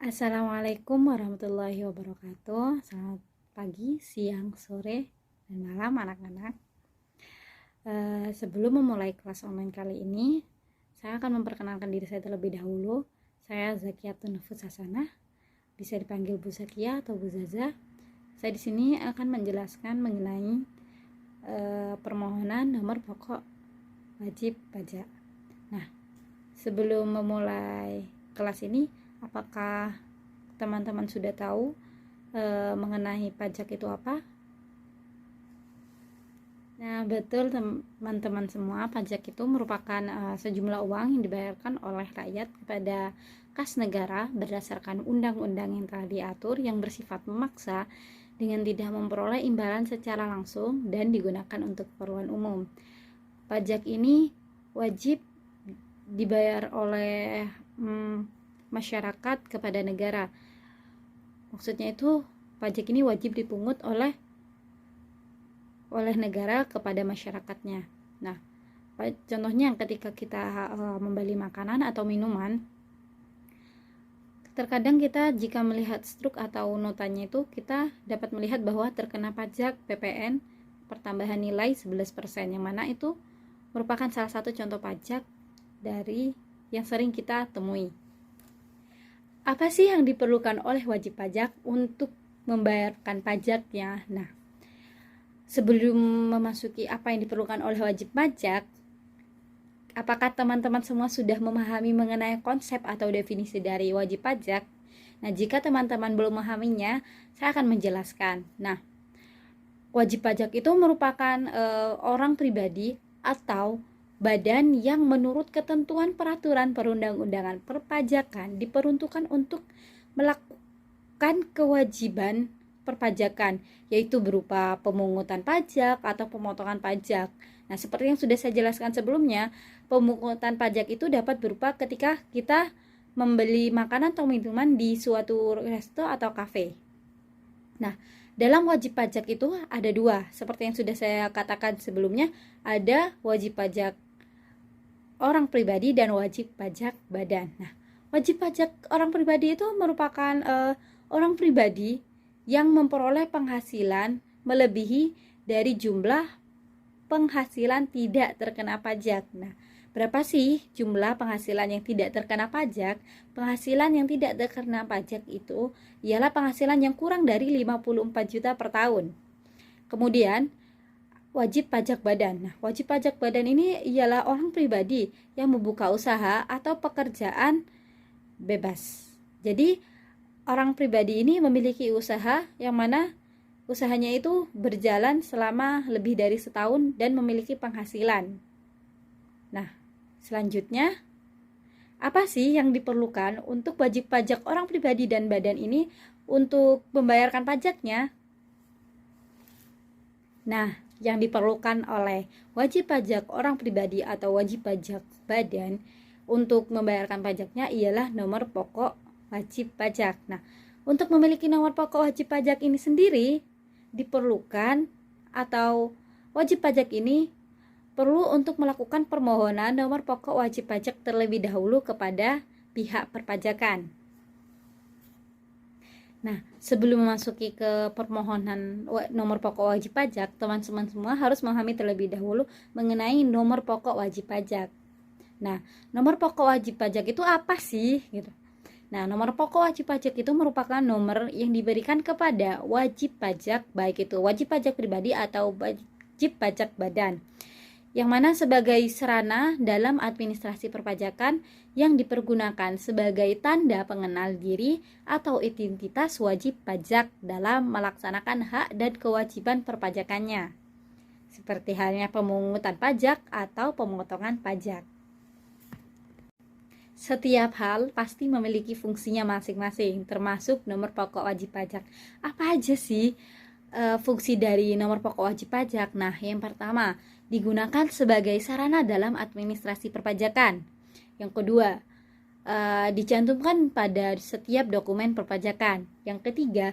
Assalamualaikum warahmatullahi wabarakatuh. Selamat pagi, siang, sore, dan malam anak-anak. Sebelum memulai kelas online kali ini, saya akan memperkenalkan diri saya terlebih dahulu. Saya Zakiyatun Nufus Hasanah, bisa dipanggil Bu Zakia atau Bu Zaza. Saya di sini akan menjelaskan mengenai permohonan nomor pokok wajib pajak. Nah, sebelum memulai kelas ini, apakah teman-teman sudah tahu mengenai pajak itu apa? Nah, betul teman-teman semua, pajak itu merupakan sejumlah uang yang dibayarkan oleh rakyat kepada kas negara berdasarkan undang-undang yang telah diatur yang bersifat memaksa dengan tidak memperoleh imbalan secara langsung dan digunakan untuk keperluan umum. Pajak ini wajib dibayar oleh masyarakat kepada negara. Maksudnya itu pajak ini wajib dipungut oleh negara kepada masyarakatnya. Nah, contohnya ketika kita membeli makanan atau minuman, terkadang kita jika melihat struk atau notanya itu, kita dapat melihat bahwa terkena pajak PPN pertambahan nilai 11%, yang mana itu merupakan salah satu contoh pajak dari yang sering kita temui. Apa sih yang diperlukan oleh wajib pajak untuk membayarkan pajaknya? Nah, sebelum memasuki apa yang diperlukan oleh wajib pajak, apakah teman-teman semua sudah memahami mengenai konsep atau definisi dari wajib pajak? Nah, jika teman-teman belum memahaminya, saya akan menjelaskan. Nah, wajib pajak itu merupakan orang pribadi atau badan yang menurut ketentuan peraturan perundang-undangan perpajakan diperuntukkan untuk melakukan kewajiban perpajakan, yaitu berupa pemungutan pajak atau pemotongan pajak. Nah, seperti yang sudah saya jelaskan sebelumnya, pemungutan pajak itu dapat berupa ketika kita membeli makanan atau minuman di suatu resto atau kafe. Nah, dalam wajib pajak itu ada dua, seperti yang sudah saya katakan sebelumnya, ada wajib pajak orang pribadi dan wajib pajak badan. Nah, wajib pajak orang pribadi itu merupakan orang pribadi yang memperoleh penghasilan melebihi dari jumlah penghasilan tidak terkena pajak. Nah, berapa sih jumlah penghasilan yang tidak terkena pajak? Penghasilan yang tidak terkena pajak itu ialah penghasilan yang kurang dari 54 juta per tahun. Kemudian, wajib pajak badan. Nah, wajib pajak badan ini ialah orang pribadi yang membuka usaha atau pekerjaan bebas. Jadi, orang pribadi ini memiliki usaha yang mana usahanya itu berjalan selama lebih dari setahun dan memiliki penghasilan. Nah, selanjutnya, apa sih yang diperlukan untuk wajib pajak orang pribadi dan badan ini untuk membayarkan pajaknya? Nah, yang diperlukan oleh wajib pajak orang pribadi atau wajib pajak badan untuk membayarkan pajaknya ialah nomor pokok wajib pajak. Nah, untuk memiliki nomor pokok wajib pajak ini sendiri diperlukan atau wajib pajak ini perlu untuk melakukan permohonan nomor pokok wajib pajak terlebih dahulu kepada pihak perpajakan. Nah, sebelum memasuki ke permohonan nomor pokok wajib pajak, teman-teman semua harus memahami terlebih dahulu mengenai nomor pokok wajib pajak. Nah, nomor pokok wajib pajak itu apa sih? Gitu. Nah, nomor pokok wajib pajak itu merupakan nomor yang diberikan kepada wajib pajak, baik itu wajib pajak pribadi atau wajib pajak badan, yang mana sebagai sarana dalam administrasi perpajakan yang dipergunakan sebagai tanda pengenal diri atau identitas wajib pajak dalam melaksanakan hak dan kewajiban perpajakannya, seperti halnya pemungutan pajak atau pemotongan pajak. Setiap hal pasti memiliki fungsinya masing-masing, termasuk nomor pokok wajib pajak. Apa aja sih fungsi dari nomor pokok wajib pajak? Nah, yang pertama, digunakan sebagai sarana dalam administrasi perpajakan. Yang kedua, dicantumkan pada setiap dokumen perpajakan. Yang ketiga,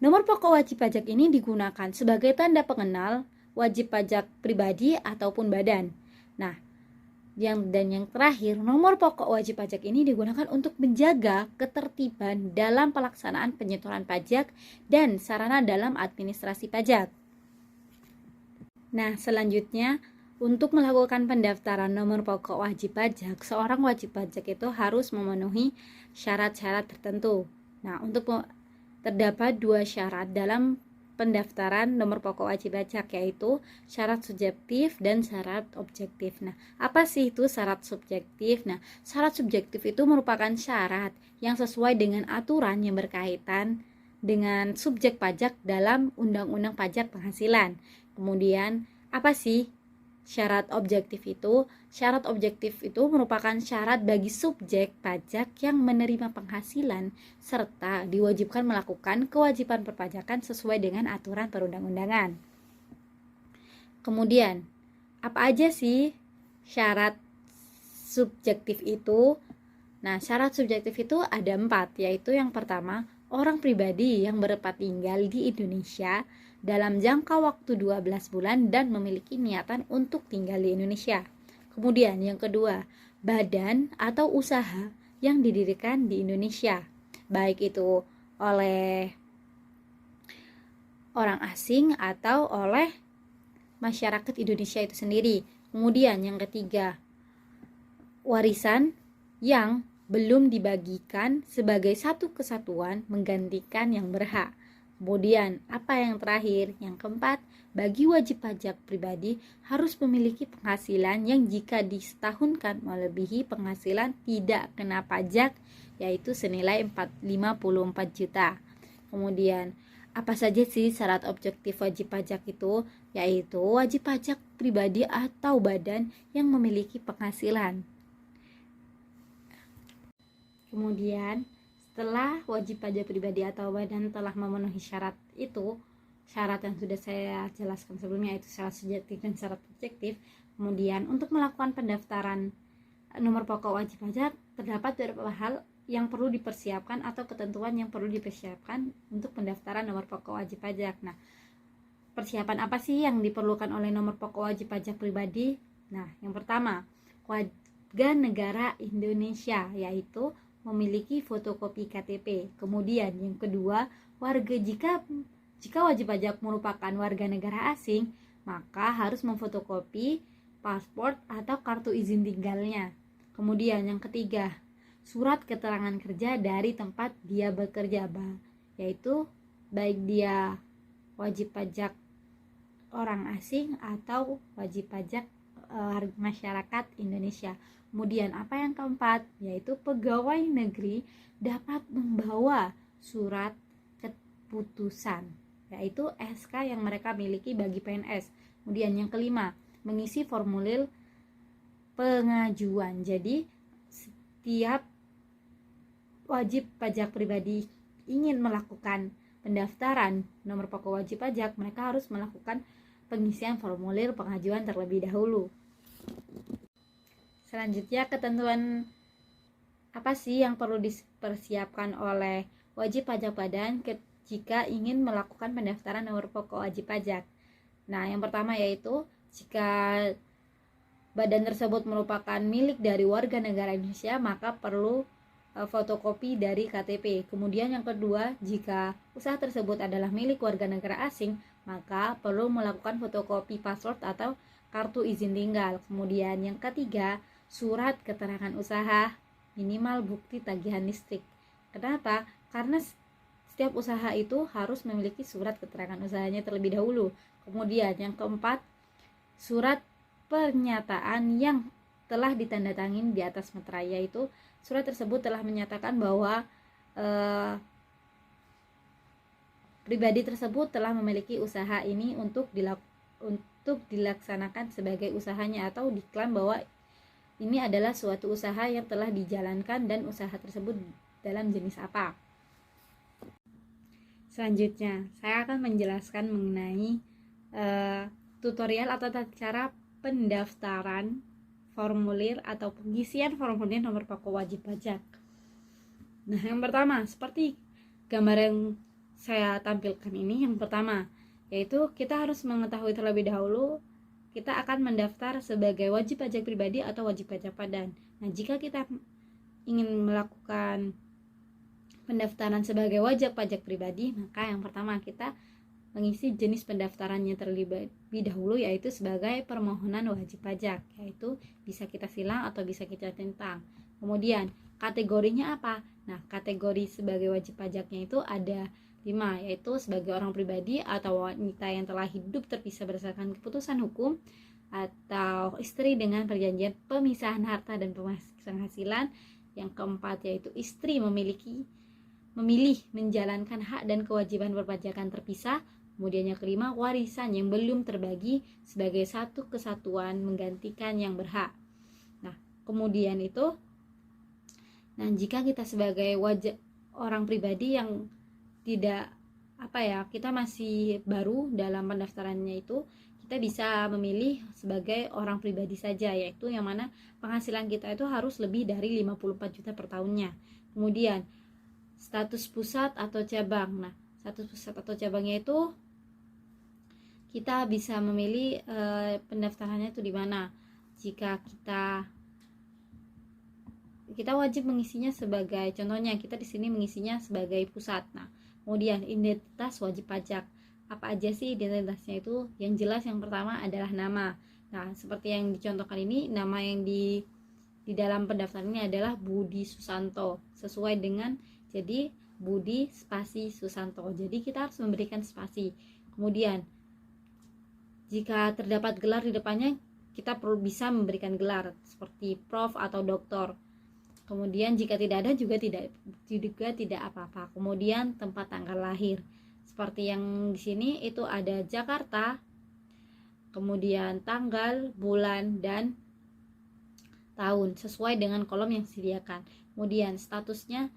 nomor pokok wajib pajak ini digunakan sebagai tanda pengenal wajib pajak pribadi ataupun badan. Nah, yang terakhir, nomor pokok wajib pajak ini digunakan untuk menjaga ketertiban dalam pelaksanaan penyetoran pajak dan sarana dalam administrasi pajak. Nah, selanjutnya untuk melakukan pendaftaran nomor pokok wajib pajak, seorang wajib pajak itu harus memenuhi syarat-syarat tertentu. Nah, terdapat 2 syarat dalam pendaftaran nomor pokok wajib pajak, yaitu syarat subjektif dan syarat objektif. Nah, apa sih itu syarat subjektif? Nah, syarat subjektif itu merupakan syarat yang sesuai dengan aturan yang berkaitan dengan subjek pajak dalam Undang-Undang Pajak Penghasilan. Kemudian, apa sih syarat objektif itu? Syarat objektif itu merupakan syarat bagi subjek pajak yang menerima penghasilan serta diwajibkan melakukan kewajiban perpajakan sesuai dengan aturan perundang-undangan. Kemudian, apa aja sih syarat subjektif itu? Nah, syarat subjektif itu ada 4, yaitu yang pertama, orang pribadi yang bertempat tinggal di Indonesia dalam jangka waktu 12 bulan dan memiliki niatan untuk tinggal di Indonesia. Kemudian yang kedua, badan atau usaha yang didirikan di Indonesia, baik itu oleh orang asing atau oleh masyarakat Indonesia itu sendiri. Kemudian yang ketiga, warisan yang belum dibagikan sebagai satu kesatuan menggantikan yang berhak. Kemudian, apa yang terakhir? Yang keempat, bagi wajib pajak pribadi harus memiliki penghasilan yang jika disetahunkan melebihi penghasilan tidak kena pajak, yaitu senilai 54 juta. Kemudian, apa saja sih syarat objektif wajib pajak itu? Yaitu wajib pajak pribadi atau badan yang memiliki penghasilan. Kemudian, setelah wajib pajak pribadi atau badan telah memenuhi syarat itu, syarat yang sudah saya jelaskan sebelumnya, itu syarat subjektif dan syarat objektif. Kemudian untuk melakukan pendaftaran nomor pokok wajib pajak, terdapat beberapa hal yang perlu dipersiapkan atau ketentuan yang perlu dipersiapkan untuk pendaftaran nomor pokok wajib pajak. Nah, persiapan apa sih yang diperlukan oleh nomor pokok wajib pajak pribadi? Nah, yang pertama, warga negara Indonesia, yaitu memiliki fotokopi KTP. Kemudian yang kedua, jika wajib pajak merupakan warga negara asing, maka harus memfotokopi paspor atau kartu izin tinggalnya. Kemudian yang ketiga, surat keterangan kerja dari tempat dia bekerja, yaitu baik dia wajib pajak orang asing atau wajib pajak masyarakat Indonesia. Kemudian apa yang keempat, yaitu pegawai negeri dapat membawa surat keputusan, yaitu SK yang mereka miliki bagi PNS. Kemudian yang kelima, mengisi formulir pengajuan. Jadi setiap wajib pajak pribadi ingin melakukan pendaftaran nomor pokok wajib pajak, mereka harus melakukan pengisian formulir pengajuan terlebih dahulu. Selanjutnya, ketentuan apa sih yang perlu dipersiapkan oleh wajib pajak badan jika ingin melakukan pendaftaran nomor pokok wajib pajak? Nah, yang pertama yaitu jika badan tersebut merupakan milik dari warga negara Indonesia, maka perlu fotokopi dari KTP. Kemudian yang kedua, jika usaha tersebut adalah milik warga negara asing, maka perlu melakukan fotokopi paspor atau kartu izin tinggal. Kemudian yang ketiga, surat keterangan usaha, minimal bukti tagihan listrik. Kenapa? Karena setiap usaha itu harus memiliki surat keterangan usahanya terlebih dahulu. Kemudian yang keempat, surat pernyataan yang telah ditandatangani di atas meterai, yaitu surat tersebut telah menyatakan bahwa pribadi tersebut telah memiliki usaha ini untuk dilaksanakan sebagai usahanya, atau diklaim bahwa ini adalah suatu usaha yang telah dijalankan dan usaha tersebut dalam jenis apa. Selanjutnya, saya akan menjelaskan mengenai tutorial atau cara pendaftaran formulir atau pengisian formulir nomor pokok wajib pajak. Nah, yang pertama, seperti gambar yang saya tampilkan ini, yang pertama yaitu kita harus mengetahui terlebih dahulu kita akan mendaftar sebagai wajib pajak pribadi atau wajib pajak padan. Nah, jika kita ingin melakukan pendaftaran sebagai wajib pajak pribadi, maka yang pertama kita mengisi jenis pendaftarannya terlebih dahulu, yaitu sebagai permohonan wajib pajak, yaitu bisa kita silang atau bisa kita centang. Kemudian kategorinya apa? Nah, kategori sebagai wajib pajaknya itu ada 5, yaitu sebagai orang pribadi atau wanita yang telah hidup terpisah berdasarkan keputusan hukum, atau istri dengan perjanjian pemisahan harta dan penghasilan. Yang keempat yaitu istri memilih menjalankan hak dan kewajiban perpajakan terpisah. Kemudian yang kelima, warisan yang belum terbagi sebagai satu kesatuan menggantikan yang berhak. Nah, kemudian itu, nah jika kita sebagai orang pribadi yang tidak kita masih baru dalam pendaftarannya itu, kita bisa memilih sebagai orang pribadi saja, yaitu yang mana penghasilan kita itu harus lebih dari 54 juta per tahunnya. Kemudian status pusat atau cabang. Nah, status pusat atau cabangnya itu kita bisa memilih pendaftarannya itu di mana. Jika kita wajib mengisinya sebagai, contohnya kita di sini mengisinya sebagai pusat. Nah, kemudian identitas wajib pajak. Apa aja sih identitasnya itu? Yang jelas yang pertama adalah nama. Nah, seperti yang dicontohkan ini, nama yang di dalam pendaftaran ini adalah Budi Susanto, sesuai dengan, jadi Budi spasi Susanto. Jadi kita harus memberikan spasi. Kemudian jika terdapat gelar di depannya, kita perlu bisa memberikan gelar seperti prof atau doktor. Kemudian jika tidak ada juga tidak apa-apa. Kemudian tempat tanggal lahir. Seperti yang di sini itu ada Jakarta. Kemudian tanggal, bulan, dan tahun sesuai dengan kolom yang disediakan. Kemudian statusnya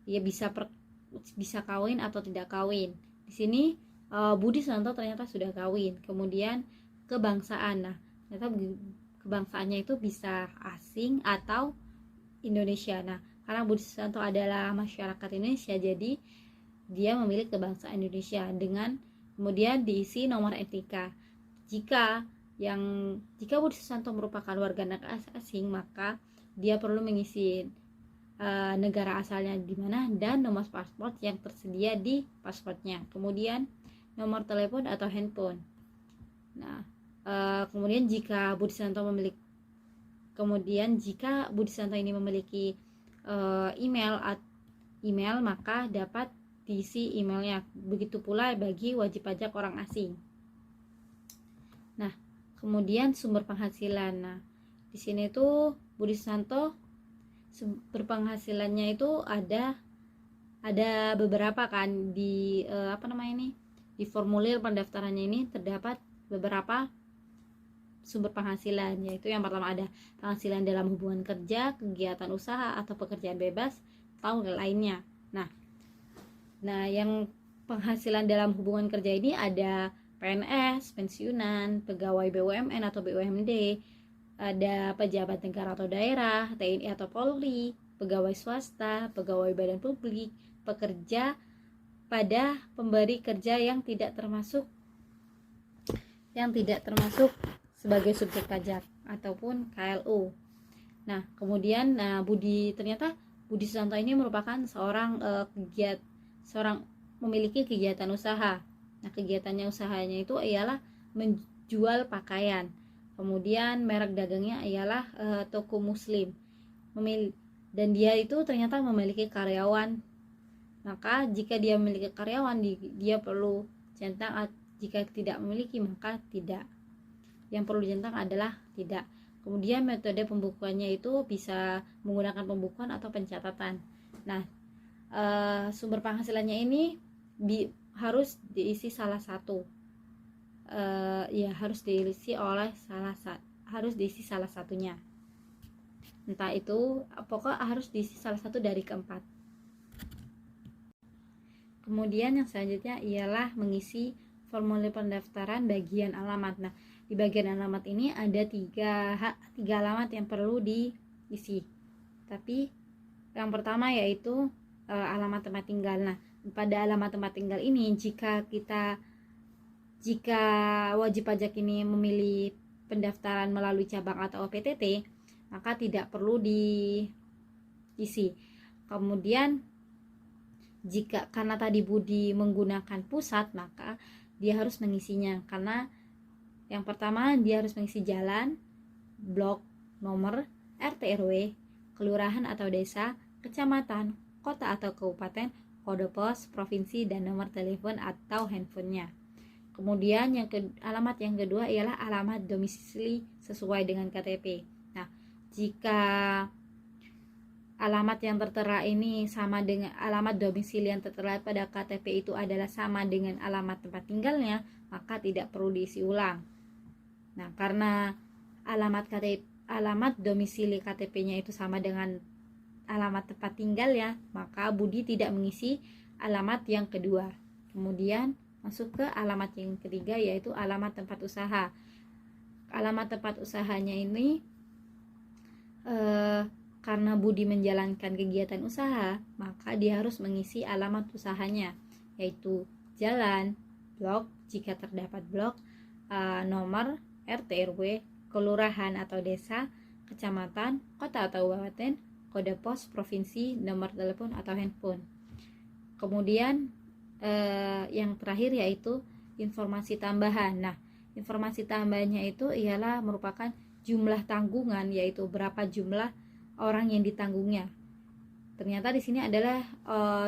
ya bisa kawin atau tidak kawin. Di sini Budi Susanto ternyata sudah kawin. Kemudian kebangsaan. Nah, ternyata kebangsaannya itu bisa asing atau Indonesia. Nah, karena Budi Susanto adalah masyarakat Indonesia, jadi dia memilih kebangsaan Indonesia. Dengan kemudian diisi nomor NIK. Jika Budi Susanto merupakan warga negara asing, maka dia perlu mengisi negara asalnya di mana dan nomor paspor yang tersedia di paspornya. Kemudian nomor telepon atau handphone. Nah, kemudian jika Budi Susanto ini memiliki email, maka dapat diisi emailnya. Begitu pula bagi wajib pajak orang asing. Nah, kemudian sumber penghasilan. Nah, di sini tuh Budi Susanto sumber penghasilannya itu ada beberapa kan di di formulir pendaftarannya ini terdapat beberapa sumber penghasilan, yaitu yang pertama ada penghasilan dalam hubungan kerja, kegiatan usaha atau pekerjaan bebas atau lainnya. Nah, yang penghasilan dalam hubungan kerja ini ada PNS, pensiunan, pegawai BUMN atau BUMD, ada pejabat negara atau daerah, TNI atau Polri, pegawai swasta, pegawai badan publik, pekerja pada pemberi kerja yang tidak termasuk sebagai subjek pajak ataupun KLU. Nah, kemudian Budi Susanto ini merupakan seorang memiliki kegiatan usaha. Nah, usahanya itu ialah menjual pakaian. Kemudian merek dagangnya ialah toko muslim. Dan dia itu ternyata memiliki karyawan. Maka jika dia memiliki karyawan, dia perlu centang. Jika tidak memiliki, maka tidak. Yang perlu dicentang adalah tidak. Kemudian metode pembukuannya itu bisa menggunakan pembukuan atau pencatatan. Nah, sumber penghasilannya ini harus diisi salah satu. Harus diisi salah satunya. Entah itu, pokoknya harus diisi salah satu dari keempat. Kemudian yang selanjutnya ialah mengisi formulir pendaftaran bagian alamat. Nah, di bagian alamat ini ada tiga alamat yang perlu diisi. Tapi yang pertama yaitu alamat tempat tinggal. Nah, pada alamat tempat tinggal ini jika wajib pajak ini memilih pendaftaran melalui cabang atau PTT, maka tidak perlu diisi. Kemudian jika karena tadi Budi menggunakan pusat, maka dia harus mengisinya, karena yang pertama dia harus mengisi jalan, blok, nomor, RT RW, kelurahan atau desa, kecamatan, kota atau kabupaten, kode pos, provinsi, dan nomor telepon atau handphonenya. Kemudian alamat yang kedua ialah alamat domisili sesuai dengan KTP. Nah, jika alamat yang tertera ini sama dengan alamat domisili yang tertera pada KTP itu adalah sama dengan alamat tempat tinggalnya, maka tidak perlu diisi ulang. Nah, karena alamat domisili KTP-nya itu sama dengan alamat tempat tinggalnya, maka Budi tidak mengisi alamat yang kedua. Kemudian masuk ke alamat yang ketiga, yaitu alamat tempat usaha. Alamat tempat usahanya ini karena Budi menjalankan kegiatan usaha, maka dia harus mengisi alamat usahanya, yaitu jalan, blok jika terdapat blok, nomor, RT RW, kelurahan atau desa, kecamatan, kota atau kabupaten, kode pos, provinsi, nomor telepon atau handphone. Kemudian yang terakhir yaitu informasi tambahan. Nah, informasi tambahannya itu ialah merupakan jumlah tanggungan, yaitu berapa jumlah orang yang ditanggungnya. Ternyata di sini adalah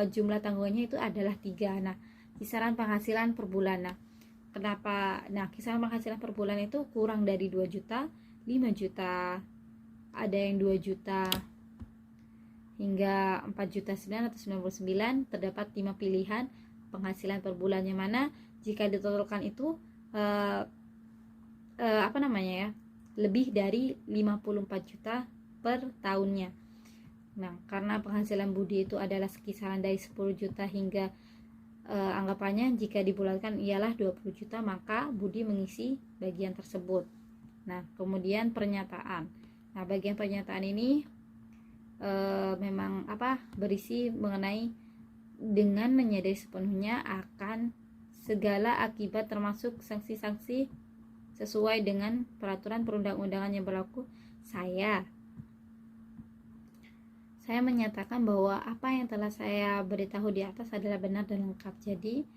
jumlah tanggungannya itu adalah 3. Nah, kisaran penghasilan per bulan. Nah, kenapa? Nah, kisaran penghasilan per bulan itu kurang dari 2 juta, 5 juta, ada yang 2 juta hingga 4.999.000. Terdapat 5 pilihan penghasilan per bulan, yang mana jika ditotalkan itu lebih dari 54 juta per tahunnya. Nah, karena penghasilan Budi itu adalah kisaran dari 10 juta hingga anggapannya jika dibulatkan ialah 20 juta, maka Budi mengisi bagian tersebut. Nah, kemudian pernyataan. Nah, bagian pernyataan ini memang berisi mengenai dengan menyadari sepenuhnya akan segala akibat termasuk sanksi-sanksi sesuai dengan peraturan perundang-undangan yang berlaku, saya menyatakan bahwa apa yang telah saya beritahu di atas adalah benar dan lengkap. Jadi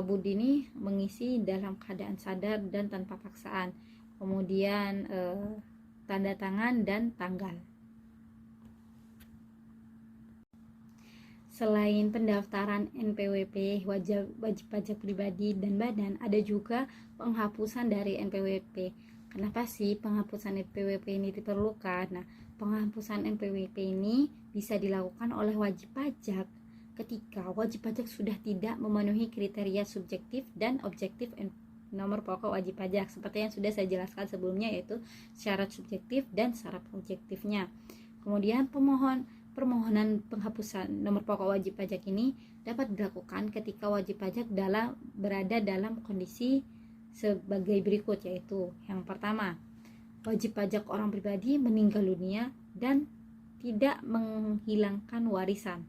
Budi ini mengisi dalam keadaan sadar dan tanpa paksaan. Kemudian tanda tangan dan tanggal. Selain pendaftaran NPWP, wajib pajak pribadi dan badan, ada juga penghapusan dari NPWP. Kenapa sih penghapusan NPWP ini diperlukan? Nah, penghapusan NPWP ini bisa dilakukan oleh wajib pajak ketika wajib pajak sudah tidak memenuhi kriteria subjektif dan objektif nomor pokok wajib pajak, seperti yang sudah saya jelaskan sebelumnya, yaitu syarat subjektif dan syarat objektifnya. Kemudian permohonan penghapusan nomor pokok wajib pajak ini dapat dilakukan ketika wajib pajak berada dalam kondisi sebagai berikut, yaitu yang pertama, wajib pajak orang pribadi meninggal dunia dan tidak menghilangkan warisan.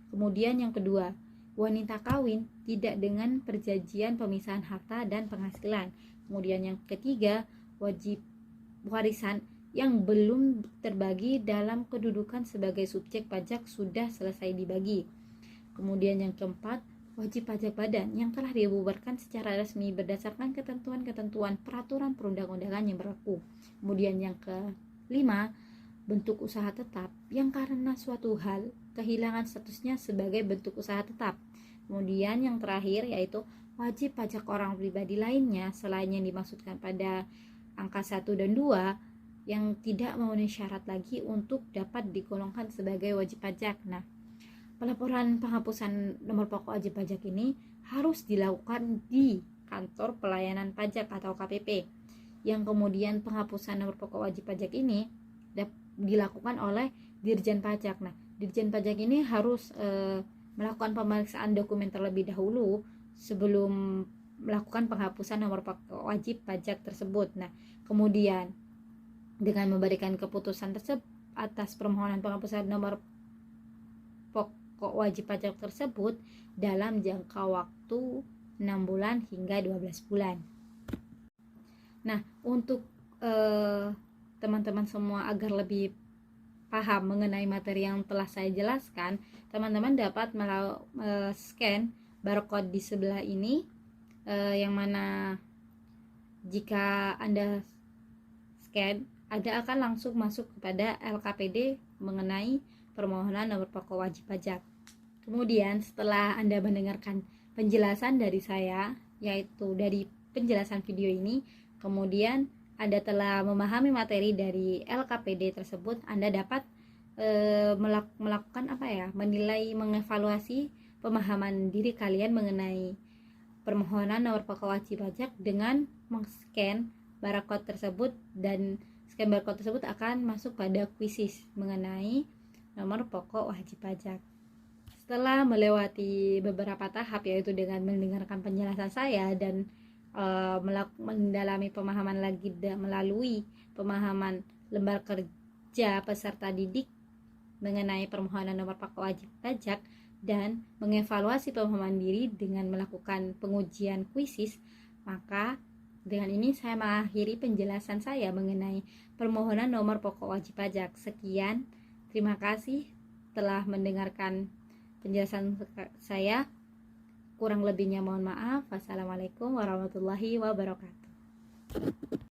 Kemudian yang kedua, wanita kawin tidak dengan perjanjian pemisahan harta dan penghasilan. Kemudian yang ketiga, wajib warisan yang belum terbagi dalam kedudukan sebagai subjek pajak sudah selesai dibagi. Kemudian yang keempat, wajib pajak badan yang telah dibubarkan secara resmi berdasarkan ketentuan-ketentuan peraturan perundang-undangan yang berlaku. Kemudian yang kelima, bentuk usaha tetap yang karena suatu hal kehilangan statusnya sebagai bentuk usaha tetap. Kemudian yang terakhir yaitu wajib pajak orang pribadi lainnya selain yang dimaksudkan pada angka 1 dan 2 yang tidak memenuhi syarat lagi untuk dapat digolongkan sebagai wajib pajak. Nah, pelaporan penghapusan nomor pokok wajib pajak ini harus dilakukan di kantor pelayanan pajak atau KPP, yang kemudian penghapusan nomor pokok wajib pajak ini dilakukan oleh Dirjen Pajak. Nah, Dirjen Pajak ini harus melakukan pemeriksaan dokumen terlebih dahulu sebelum melakukan penghapusan nomor pokok wajib pajak tersebut. Nah, kemudian dengan memberikan keputusan tersebut atas permohonan penghapusan nomor pokok wajib pajak tersebut dalam jangka waktu 6 bulan hingga 12 bulan. Nah, untuk teman-teman semua agar lebih paham mengenai materi yang telah saya jelaskan, teman-teman dapat scan barcode di sebelah ini, yang mana jika Anda scan, Anda akan langsung masuk kepada LKPD mengenai permohonan nomor pokok wajib pajak. Kemudian setelah Anda mendengarkan penjelasan dari saya, yaitu dari penjelasan video ini, kemudian Anda telah memahami materi dari LKPD tersebut, Anda dapat melakukan menilai, mengevaluasi pemahaman diri kalian mengenai permohonan nomor pokok wajib pajak dengan men-scan barcode tersebut, dan scan barcode tersebut akan masuk pada kuisis mengenai nomor pokok wajib pajak. Setelah melewati beberapa tahap, yaitu dengan mendengarkan penjelasan saya dan mendalami pemahaman lagi melalui pemahaman lembar kerja peserta didik mengenai permohonan nomor pokok wajib pajak, dan mengevaluasi pemahaman diri dengan melakukan pengujian kuisis, maka dengan ini saya mengakhiri penjelasan saya mengenai permohonan nomor pokok wajib pajak. Sekian, terima kasih telah mendengarkan penjelasan saya. Kurang lebihnya mohon maaf. Wassalamualaikum warahmatullahi wabarakatuh.